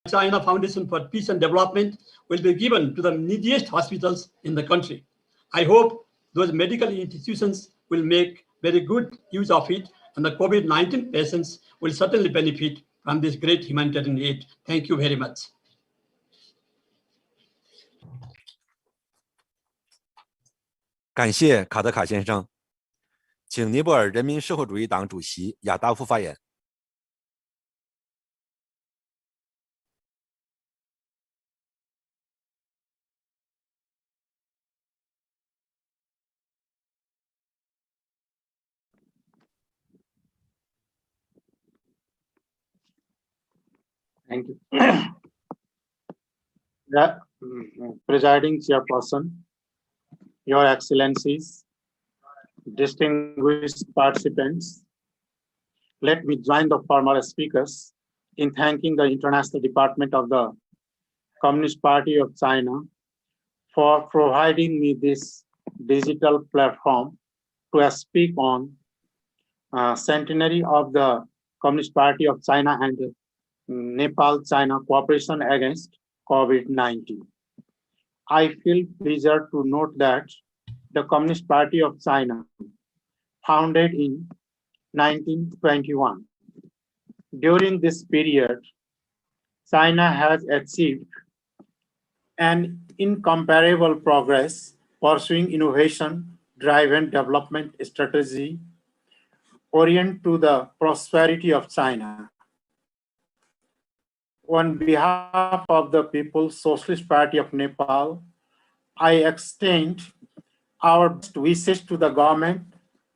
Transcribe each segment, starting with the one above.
China Foundation for Peace and Development will be given to the neediest hospitals in the country. I hope those medical institutions will make very good use of it, and the COVID-19 patients will certainly benefit from this great humanitarian aid. Thank you very much. 感谢卡德卡先生，请尼泊尔人民社会主义党主席亚达夫发言。Thank you. Presiding Chairperson, Your Excellencies, distinguished participants, let me join the former speakers in thanking the International Department of the Communist Party of China for providing me this digital platform to speak on centenary of the Communist Party of China and Nepal-China cooperation against COVID-19. I feel pleasure to note that the Communist Party of China, founded in 1921. During this period, China has achieved an incomparable progress pursuing innovation-driven development strategy oriented to the prosperity of China. On behalf of the People's Socialist Party of Nepal, I extend our best wishes to the government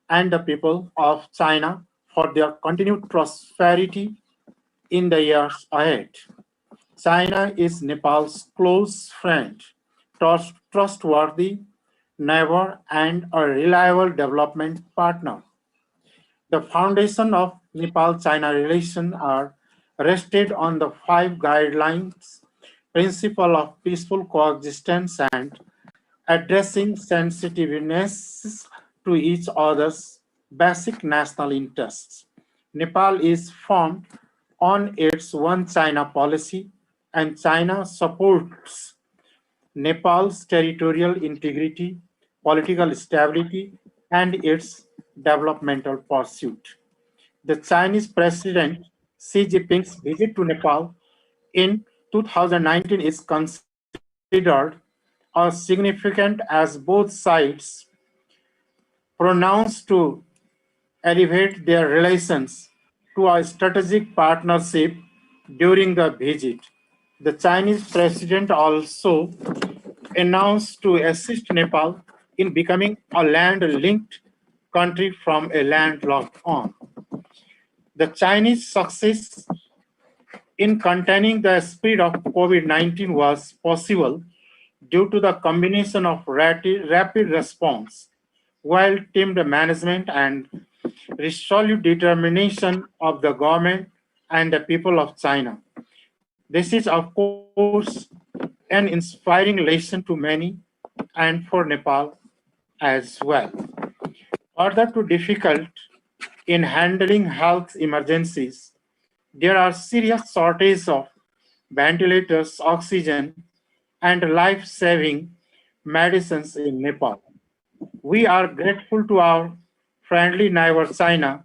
and the people of China for their continued prosperity in the years ahead. China is Nepal's close friend, trustworthy neighbor, and a reliable development partner. The foundation of Nepal-China relations are rested on the 5 guidelines, principle of peaceful coexistence and addressing sensitiveness to each other's basic national interests. Nepal is formed on its One China policy, and China supports Nepal's territorial integrity, political stability, and its developmental pursuit. The Chinese President Xi Jinping's visit to Nepal in 2019 is considered as significant as both sides pronounced to elevate their relations to a strategic partnership during the visit. The Chinese president also announced to assist Nepal in becoming a land-linked country from a landlocked one. The Chinese success in containing the spread of COVID-19 was possible due to the combination of rapid response, well-teamed management, and resolute determination of the government and the people of China. This is, of course, an inspiring lesson to many and for Nepal as well. Further to difficult in handling health emergencies, there are serious shortages of ventilators, oxygen, and life-saving medicines in Nepal. We are grateful to our friendly neighbor China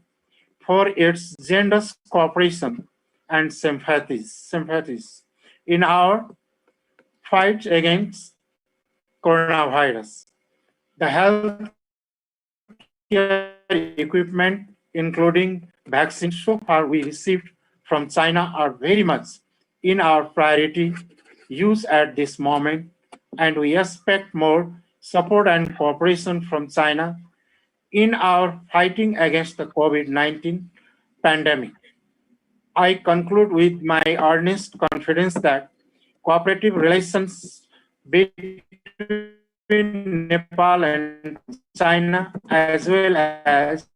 for its generous cooperation and sympathies in our fight against coronavirus. The health care equipment, including vaccines so far we received from China, are very much in our priority use at this moment, and we expect more support and cooperation from China in our fighting against the COVID-19 pandemic. I conclude with my earnest confidence that cooperative relations between Nepal and China, as well as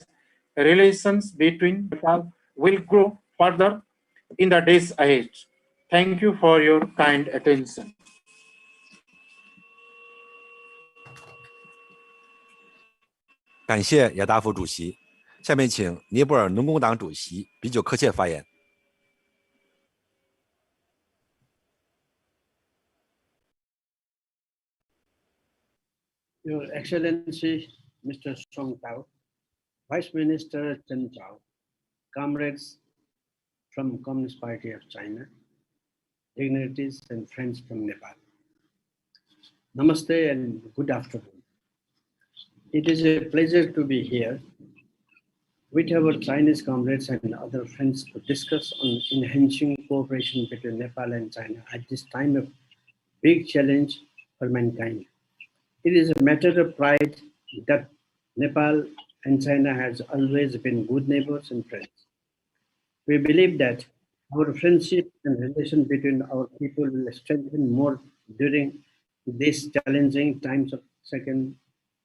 relations between Nepal, will grow further in the days ahead. Thank you for your kind attention. 感谢亚达夫主席。下面请尼泊尔农工党主席比久克切发言。Your Excellency, Mr. Song Tao, Vice Minister Chen Zhao, comrades from Communist Party of China, dignitaries and friends from Nepal. Namaste and good afternoon. It is a pleasure to be here with our Chinese comrades and other friends to discuss on enhancing cooperation between Nepal and China at this time of big challenge for mankind. It is a matter of pride that Nepal and China has always been good neighbors and friends. We believe that our friendship and relation between our people will strengthen more during these challenging times of second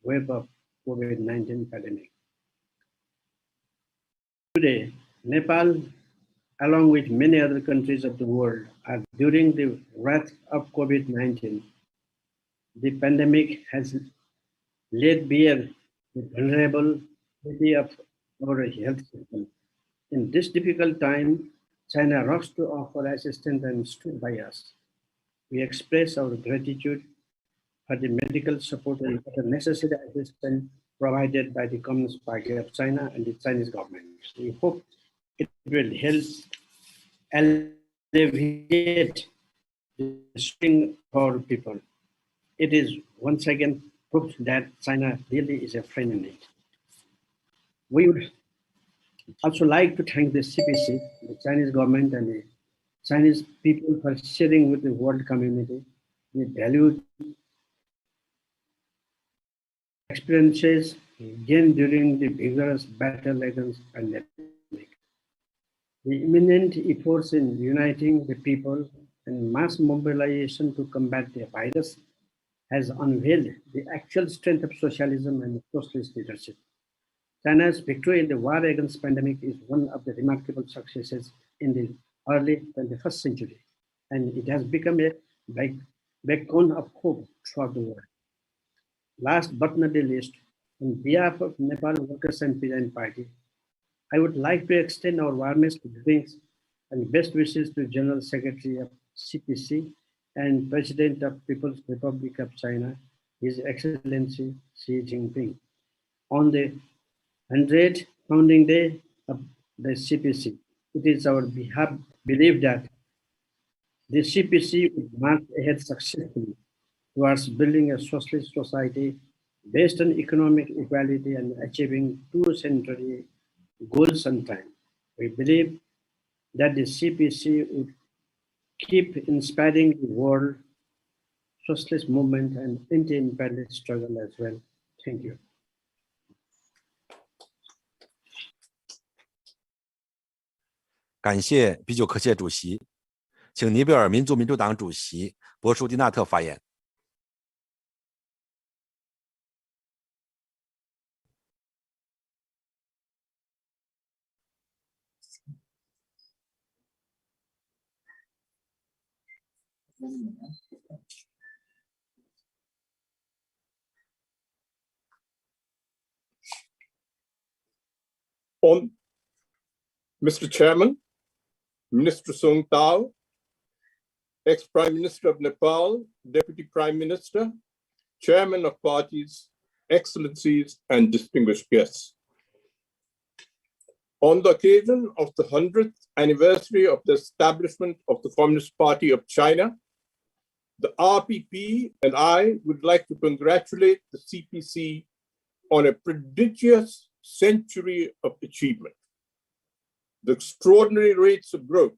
wave of COVID-19 pandemic. Today, Nepal, along with many other countries of the world, are during the wrath of COVID-19. The pandemic has laid bare the vulnerability of our health system. In this difficult time, China rushed to offer assistance and stood by us. We express our gratitude for the medical support and the necessary assistance provided by the Communist Party of China and the Chinese government. We hope it will help alleviate the suffering for people. It is once again proof that China really is a friend in need. We would also like to thank the CPC, the Chinese government and the Chinese people for sharing with the world community the valued experiences gained during the vigorous battle against pandemic. The imminent efforts in uniting the people and mass mobilization to combat the virus has unveiled the actual strength of socialism and socialist leadership. China's victory in the war against pandemic is one of the remarkable successes in the early 21st century, and it has become a backbone of hope throughout the world. Last but not the least, on behalf of Nepal Workers and Peasant Party, I would like to extend our warmest greetings and best wishes to General Secretary of CPC and President of People's Republic of China, His Excellency Xi Jinping, on the 100th founding day of the CPC. It is our belief that the CPC will march ahead successfully towards building a socialist society based on economic equality and achieving two-century goals on time. We believe that the CPC would keep inspiring the world socialist movement and anti-imperialist struggle as well. Thank you. 感谢比久克谢主席，请尼泊尔民族民主党主席博舒蒂纳特发言。Mr. Chairman, Minister Song Tao, ex-Prime Minister of Nepal, Deputy Prime Minister, Chairman of parties, Excellencies, and distinguished guests. On the occasion of the 100th anniversary of the establishment of the Communist Party of China, the RPP and I would like to congratulate the CPC on a prodigious century of achievement. The extraordinary rates of growth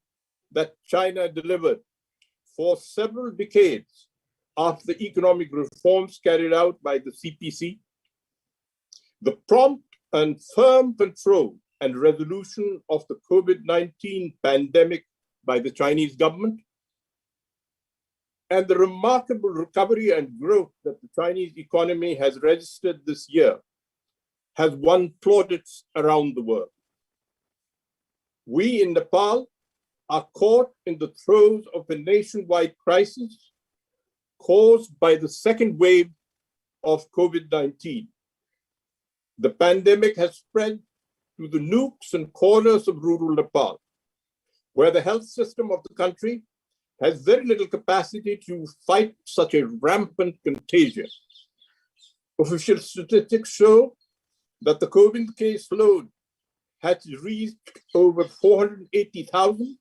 that China delivered for several decades after the economic reforms carried out by the CPC, the prompt and firm control and resolution of the COVID-19 pandemic by the Chinese government, and the remarkable recovery and growth that the Chinese economy has registered this year has won plaudits around the world. We in Nepal are caught in the throes of a nationwide crisis caused by the second wave of COVID-19. The pandemic has spread to the nooks and corners of rural Nepal, where the health system of the country has very little capacity to fight such a rampant contagion. Official statistics show that the COVID case load has reached over 480,000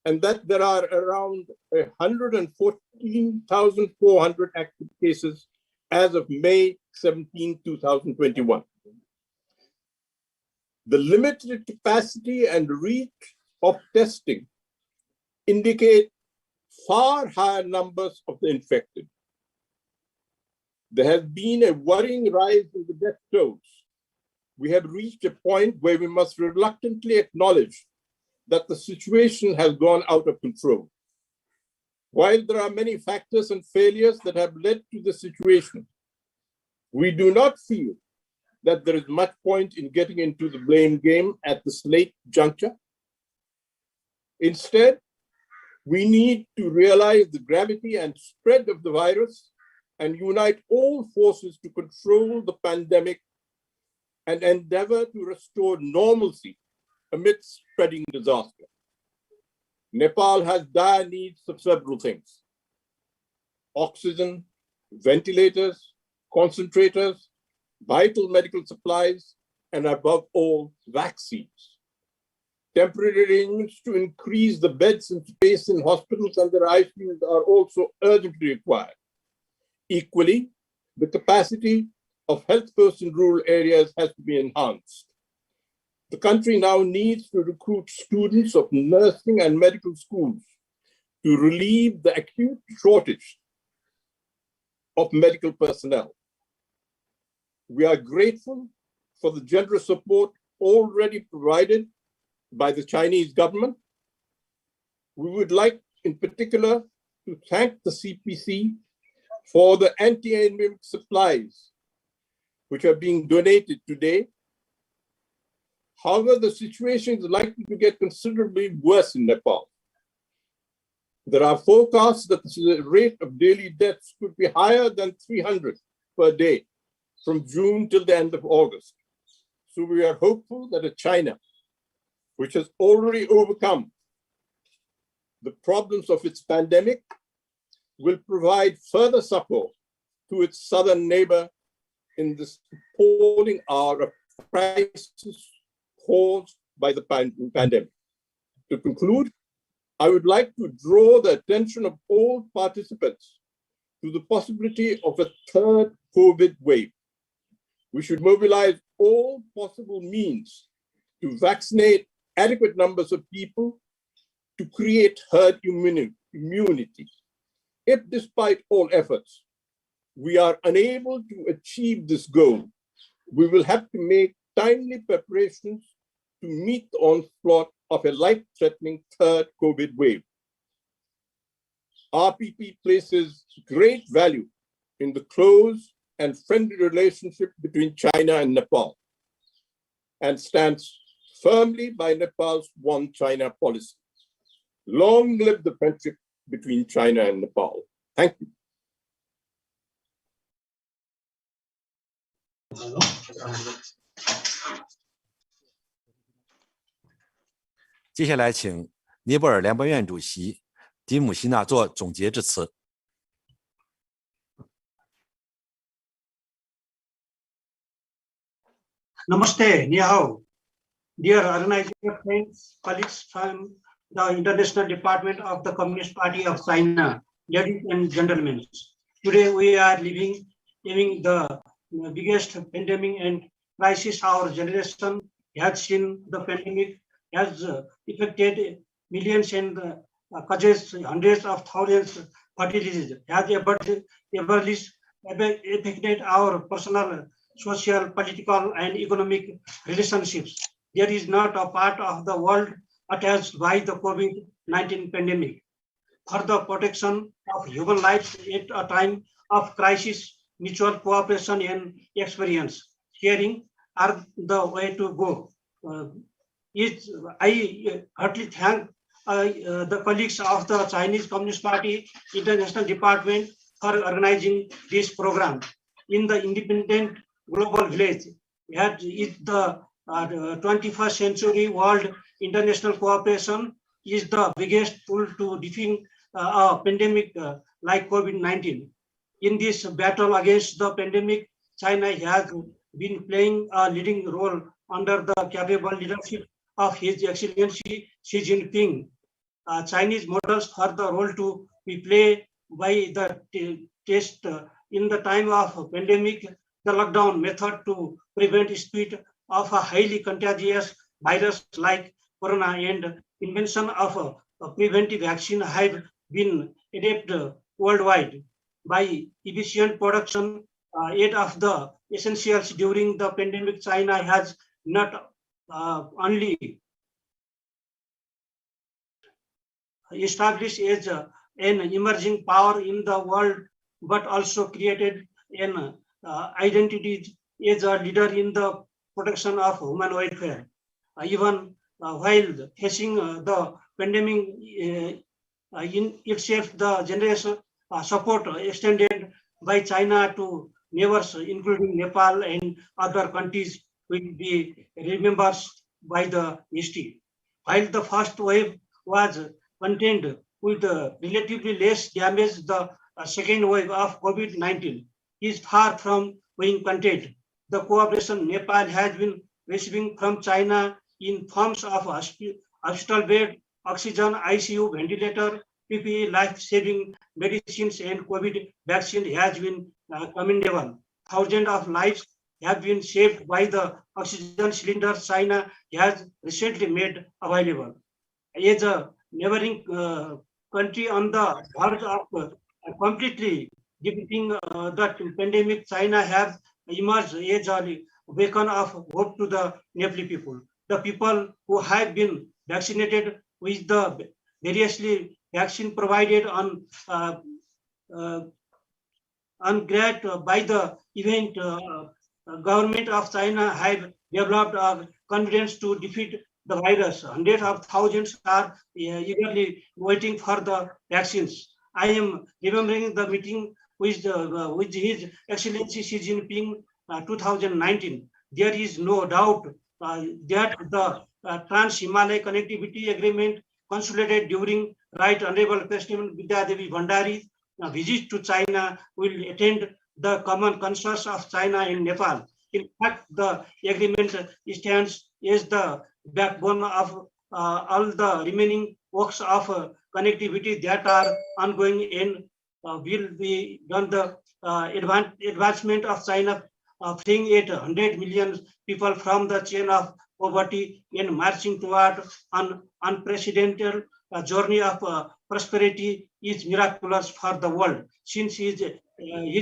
and that there are around 114,400 active cases as of May 17, 2021. The limited capacity and reach of testing indicate far higher numbers of the infected. There has been a worrying rise in the death tolls. We have reached a point where we must reluctantly acknowledge that the situation has gone out of control. While there are many factors and failures that have led to the situation, we do not feel that there is much point in getting into the blame game at this late juncture. Instead, we need to realize the gravity and spread of the virus and unite all forces to control the pandemic and endeavor to restore normalcy amidst spreading disaster. Nepal has dire needs of several things: oxygen, ventilators, concentrators, vital medical supplies, and above all, vaccines. Temporary arrangements to increase the beds and space in hospitals and their ICUs are also urgently required. Equally, the capacity of health posts in rural areas has to be enhanced. The country now needs to recruit students of nursing and medical schools to relieve the acute shortage of medical personnel. We are grateful for the generous support already provided by the Chinese government. We would like, in particular, to thank the CPC for the anti-endemic supplies which are being donated today. However, the situation is likely to get considerably worse in Nepal. There are forecasts that the rate of daily deaths could be higher than 300 per day from June till the end of August. So we are hopeful that China, which has already overcome the problems of its pandemic, will provide further support to its southern neighbor in this appalling hour of crisis caused by the pandemic. To conclude, I would like to draw the attention of all participants to the possibility of a third COVID wave. We should mobilize all possible means to vaccinate adequate numbers of people to create herd immunity. If, despite all efforts, we are unable to achieve this goal, we will have to make timely preparations to meet the onslaught of a life-threatening third COVID wave. RPP places great value in the close and friendly relationship between China and Nepal and stands firmly by Nepal's One China policy. Long live the friendship between China and Nepal. Thank you. 接下来，请尼泊尔联邦院主席迪姆希纳做总结致辞。Namaste, ni hao. Dear organizing friends, colleagues from the International Department of the Communist Party of China, ladies and gentlemen. Today we are living the biggest pandemic and crisis our generation has seen. The pandemic has affected millions and causes hundreds of thousands fatalities, has affected our personal, social, political, and economic relationships. There is not a part of the world attached by the COVID-19 pandemic. For the protection of human lives at a time of crisis, mutual cooperation and experience sharing are the way to go. I heartily thank the colleagues of the Chinese Communist Party International Department for organizing this program. In the independent global village, the 21st century world international cooperation is the biggest tool to defeat a pandemic like COVID-19. In this battle against the pandemic, China has been playing a leading role under the capable leadership of His Excellency Xi Jinping. Chinese models for the role to be played by the test in the time of pandemic, the lockdown method to prevent spread of a highly contagious virus like corona and invention of a preventive vaccine have been adapted worldwide by efficient production aid of the essentials during the pandemic. China has not only established as an emerging power in the world, but also created an identity as a leader in the protection of human welfare. Even while facing the pandemic in itself, the generation support extended by China to neighbors, including Nepal and other countries, will be remembered by the history. While the first wave was contained with relatively less damage, the second wave of COVID-19 is far from being contained. The cooperation Nepal has been receiving from China in forms of hospital bed, oxygen, ICU, ventilator, PPE, life-saving medicines, and COVID vaccine has been commendable. Thousands of lives have been saved by the oxygen cylinders China has recently made available. As a neighboring country on the verge of completely defeating the pandemic, China has emerged as a beacon of hope to the Nepali people. The people who have been vaccinated with the variously vaccine provided on great by the event government of China have developed confidence to defeat the virus. Hundreds of thousands are eagerly waiting for the vaccines. I am remembering the meeting with His Excellency Xi Jinping 2019. There is no doubt that the Trans-Himalaya Connectivity Agreement consolidated during Right Honorable President Vidyadevi Bhandari's visit to China will attend the common concerns of China and Nepal. In fact, the agreement stands as the backbone of all the remaining works of connectivity that are ongoing and will be done. The advancement of China freeing 800 million people from the chain of poverty and marching toward an unprecedented journey of prosperity is miraculous for the world. Since His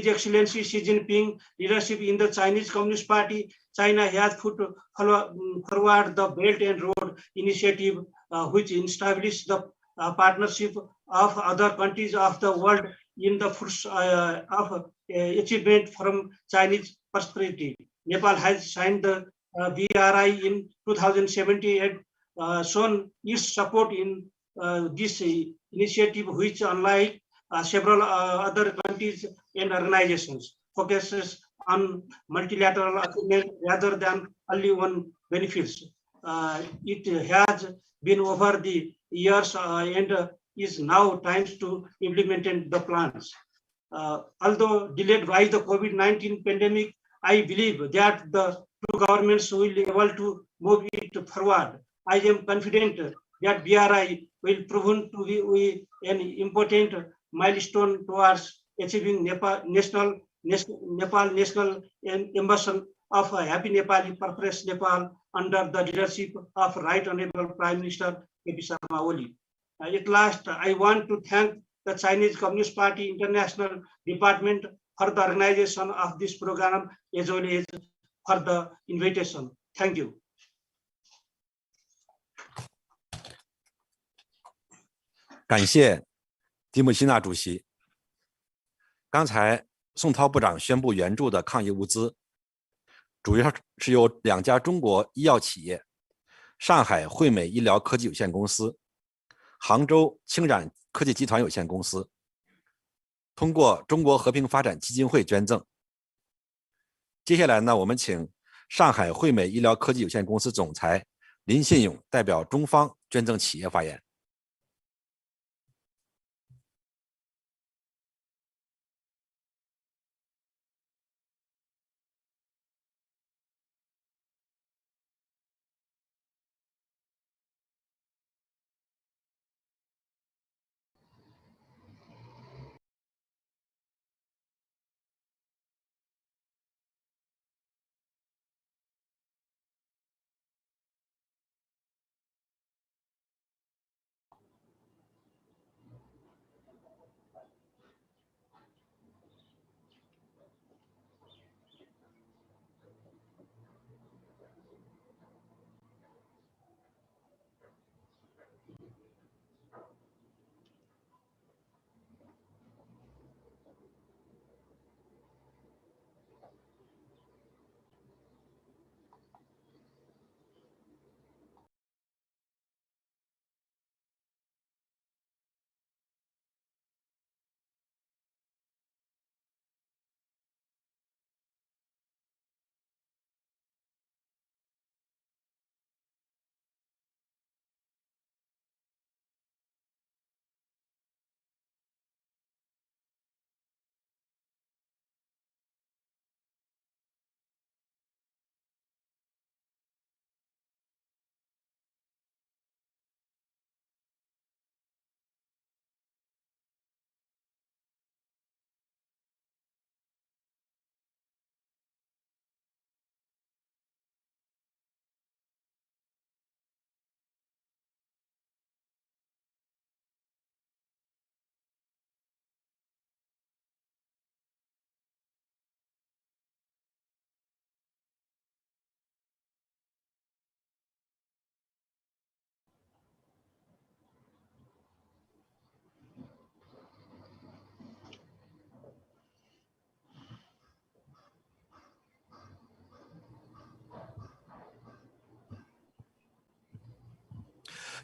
Excellency Xi Jinping leadership in the Chinese Communist Party, China has put forward the Belt and Road Initiative, which established the partnership of other countries of the world in the pursuit of achievement from Chinese prosperity. Nepal has signed the BRI in 2017 and shown its support in this initiative, which unlike several other countries and organizations, focuses on multilateral agreement rather than only one benefits. It has been over the years and is now time to implement the plans. Although delayed by the COVID-19 pandemic, I believe that the two governments will be able to move it forward. I am confident that BRI will prove to be an important milestone towards achieving Nepal national ambition of a happy Nepali, prosperous Nepal under the leadership of Right Honorable Prime Minister K.P. Sharma Oli. At last, I want to thank the Chinese Communist Party International Department for the organization of this program as well as for the invitation. Thank you. 感谢迪姆希纳主席。刚才宋涛部长宣布援助的抗疫物资，主要是由2家中国医药企业上海惠美医疗科技有限公司、杭州清染科技集团有限公司通过中国和平发展基金会捐赠。接下来呢，我们请上海惠美医疗科技有限公司总裁林信勇代表中方捐赠企业发言。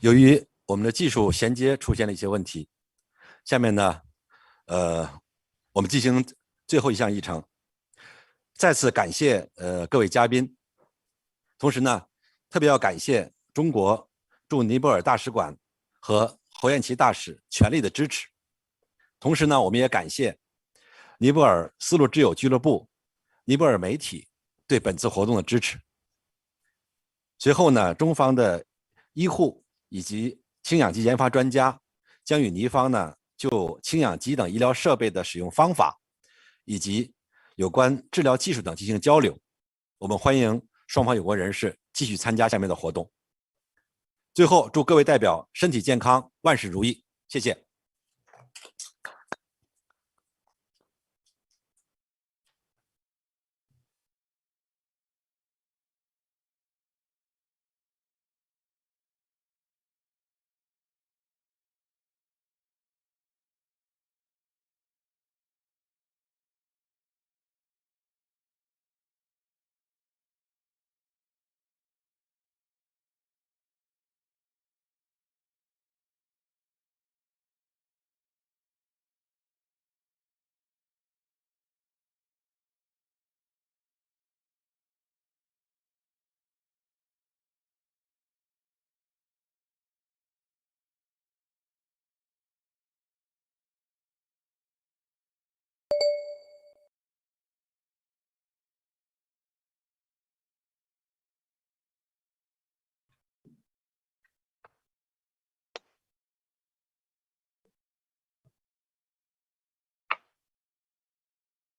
由于我们的技术衔接出现了一些问题，下面呢，我们进行最后一项议程。再次感谢各位嘉宾，同时呢，特别要感谢中国驻尼泊尔大使馆和侯彦奇大使全力的支持。同时呢，我们也感谢尼泊尔丝路之友俱乐部、尼泊尔媒体对本次活动的支持。随后呢，中方的医护以及氢氧机研发专家将与尼方呢就氢氧机等医疗设备的使用方法以及有关治疗技术等进行交流。我们欢迎双方有关人士继续参加下面的活动。最后，祝各位代表身体健康，万事如意，谢谢。